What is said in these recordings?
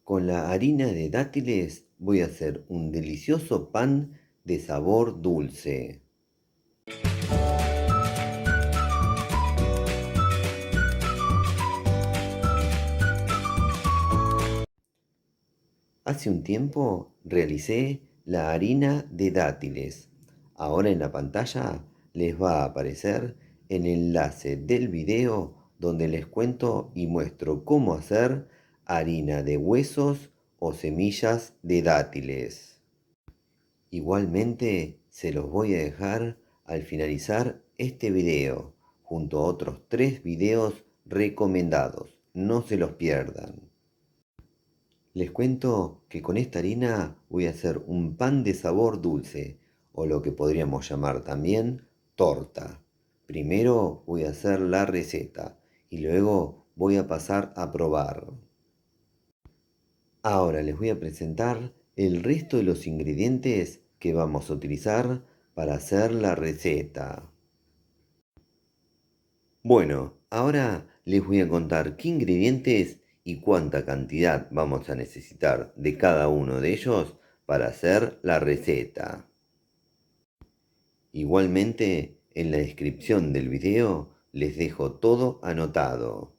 Con la harina de dátiles voy a hacer un delicioso pan de sabor dulce. Hace un tiempo realicé la harina de dátiles. Ahora en la pantalla les va a aparecer el enlace del video donde les cuento y muestro cómo hacer harina de huesos o semillas de dátiles. Igualmente se los voy a dejar al finalizar este video, junto a otros 3 videos recomendados. No se los pierdan. Les cuento que con esta harina voy a hacer un pan de sabor dulce, o lo que podríamos llamar también torta. Primero voy a hacer la receta y luego voy a pasar a probar. Ahora les voy a presentar el resto de los ingredientes que vamos a utilizar para hacer la receta. Bueno, ahora les voy a contar qué ingredientes y cuánta cantidad vamos a necesitar de cada uno de ellos para hacer la receta. Igualmente, en la descripción del video les dejo todo anotado.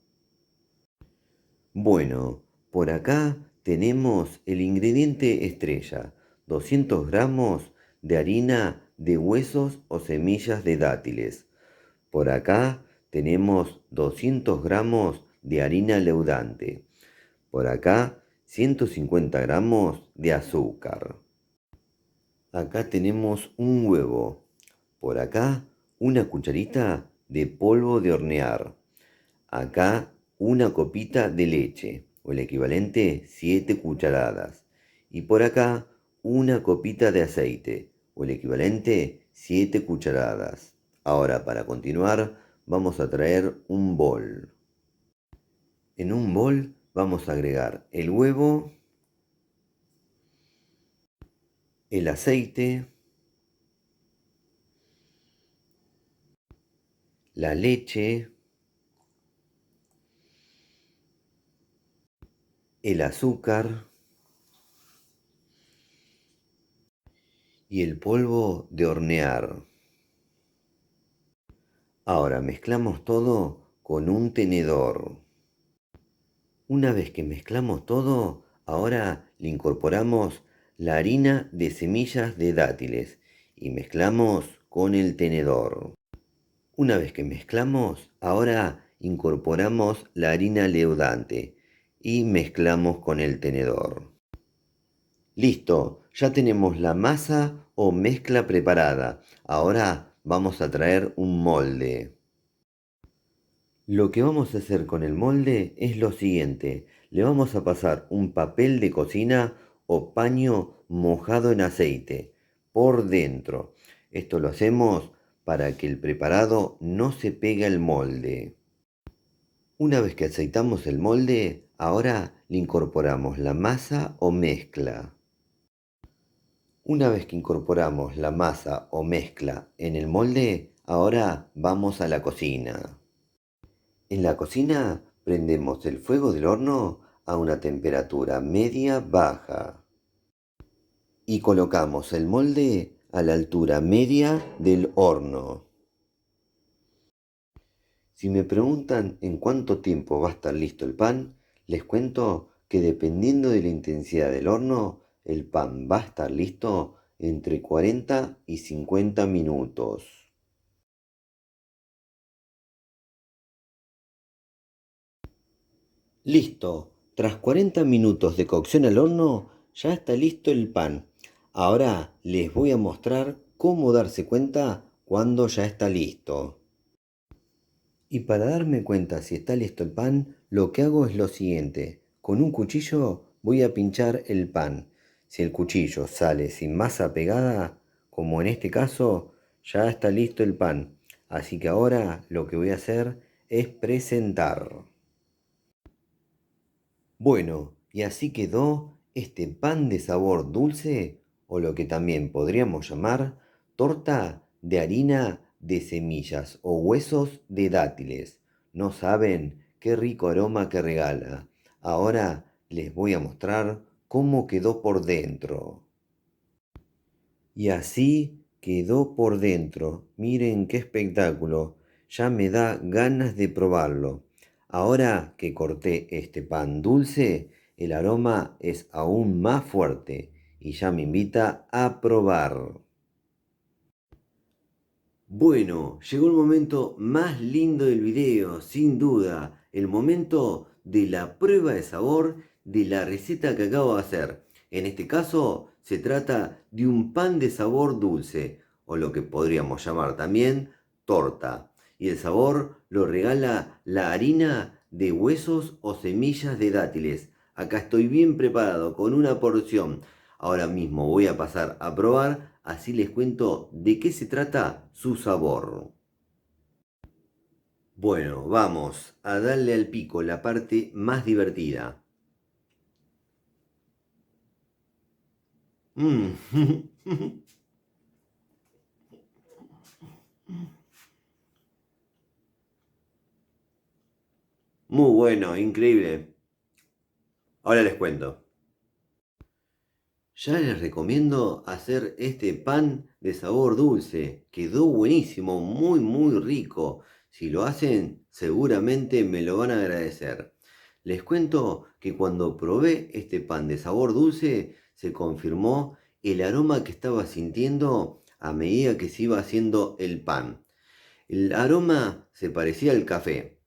Bueno, por acá tenemos el ingrediente estrella, 200 gramos de harina de huesos o semillas de dátiles. Por acá tenemos 200 gramos de harina leudante. Por acá 150 gramos de azúcar. Acá tenemos un huevo. Por acá una cucharita de polvo de hornear. Acá una copita de leche, o el equivalente 7 cucharadas. Y por acá una copita de aceite, o el equivalente 7 cucharadas. Ahora para continuar vamos a traer un bol. En un bol vamos a agregar el huevo, el aceite, la leche, el azúcar y el polvo de hornear. Ahora mezclamos todo con un tenedor. Una vez que mezclamos todo, ahora le incorporamos la harina de semillas de dátiles y mezclamos con el tenedor. Una vez que mezclamos, ahora incorporamos la harina leudante y mezclamos con el tenedor. Listo, ya tenemos la masa o mezcla preparada. Ahora vamos a traer un molde. Lo que vamos a hacer con el molde es lo siguiente. Le vamos a pasar un papel de cocina o paño mojado en aceite por dentro. Esto lo hacemos para que el preparado no se pegue al molde. Una vez que aceitamos el molde, ahora le incorporamos la masa o mezcla. Una vez que incorporamos la masa o mezcla en el molde, ahora vamos a la cocina. En la cocina prendemos el fuego del horno a una temperatura media-baja y colocamos el molde a la altura media del horno. Si me preguntan en cuánto tiempo va a estar listo el pan, les cuento que dependiendo de la intensidad del horno, el pan va a estar listo entre 40 y 50 minutos. Listo, tras 40 minutos de cocción al horno, ya está listo el pan. Ahora les voy a mostrar cómo darse cuenta cuando ya está listo. Y para darme cuenta si está listo el pan, lo que hago es lo siguiente. Con un cuchillo voy a pinchar el pan. Si el cuchillo sale sin masa pegada, como en este caso, ya está listo el pan. Así que ahora lo que voy a hacer es presentar. Bueno, y así quedó este pan de sabor dulce, o lo que también podríamos llamar torta de harina de semillas o huesos de dátiles. ¿No saben qué rico aroma que regala? Ahora les voy a mostrar cómo quedó por dentro. Y así quedó por dentro. Miren qué espectáculo. Ya me da ganas de probarlo. Ahora que corté este pan dulce, el aroma es aún más fuerte y ya me invita a probar. Bueno, llegó el momento más lindo del video, sin duda, el momento de la prueba de sabor de la receta que acabo de hacer. En este caso, se trata de un pan de sabor dulce, o lo que podríamos llamar también torta. Y el sabor lo regala la harina de huesos o semillas de dátiles. Acá estoy bien preparado con una porción. Ahora mismo voy a pasar a probar, así les cuento de qué se trata su sabor. Bueno, vamos a darle al pico la parte más divertida. Mm. Muy bueno, increíble. Ahora les cuento. Ya les recomiendo hacer este pan de sabor dulce. Quedó buenísimo, muy rico. Si lo hacen, seguramente me lo van a agradecer. Les cuento que cuando probé este pan de sabor dulce, se confirmó el aroma que estaba sintiendo a medida que se iba haciendo el pan. El aroma se parecía al café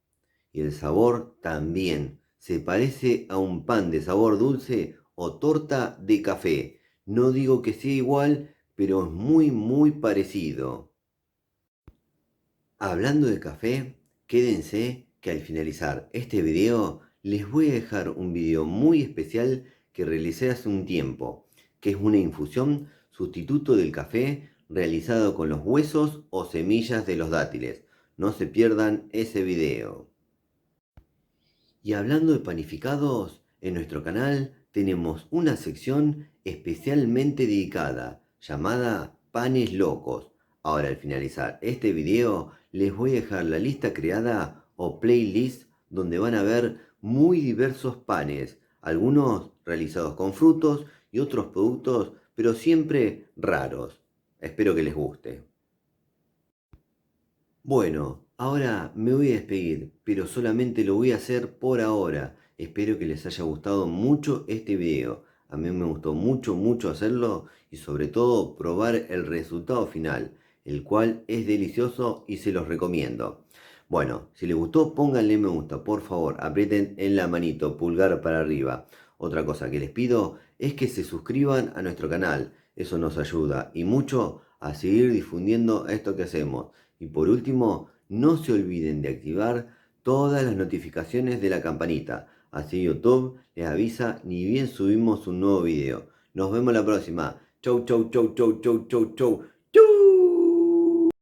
y el sabor también. Se parece a un pan de sabor dulce o torta de café. No digo que sea igual, pero es muy parecido. Hablando de café, quédense que al finalizar este video les voy a dejar un video muy especial que realicé hace un tiempo, que es una infusión sustituto del café realizado con los huesos o semillas de los dátiles. No se pierdan ese video. Y hablando de panificados, en nuestro canal tenemos una sección especialmente dedicada, llamada Panes Locos. Ahora al finalizar este video les voy a dejar la lista creada o playlist donde van a ver muy diversos panes, algunos realizados con frutos y otros productos, pero siempre raros. Espero que les guste. Bueno, ahora me voy a despedir, pero solamente lo voy a hacer por ahora. Espero que les haya gustado mucho este video. A mí me gustó mucho hacerlo y sobre todo probar el resultado final, el cual es delicioso y se los recomiendo. Bueno, si les gustó pónganle me gusta, por favor, aprieten en la manito, pulgar para arriba. Otra cosa que les pido es que se suscriban a nuestro canal. Eso nos ayuda y mucho a seguir difundiendo esto que hacemos. Y por último, no se olviden de activar todas las notificaciones de la campanita. Así YouTube les avisa ni bien subimos un nuevo video. Nos vemos la próxima. Chau.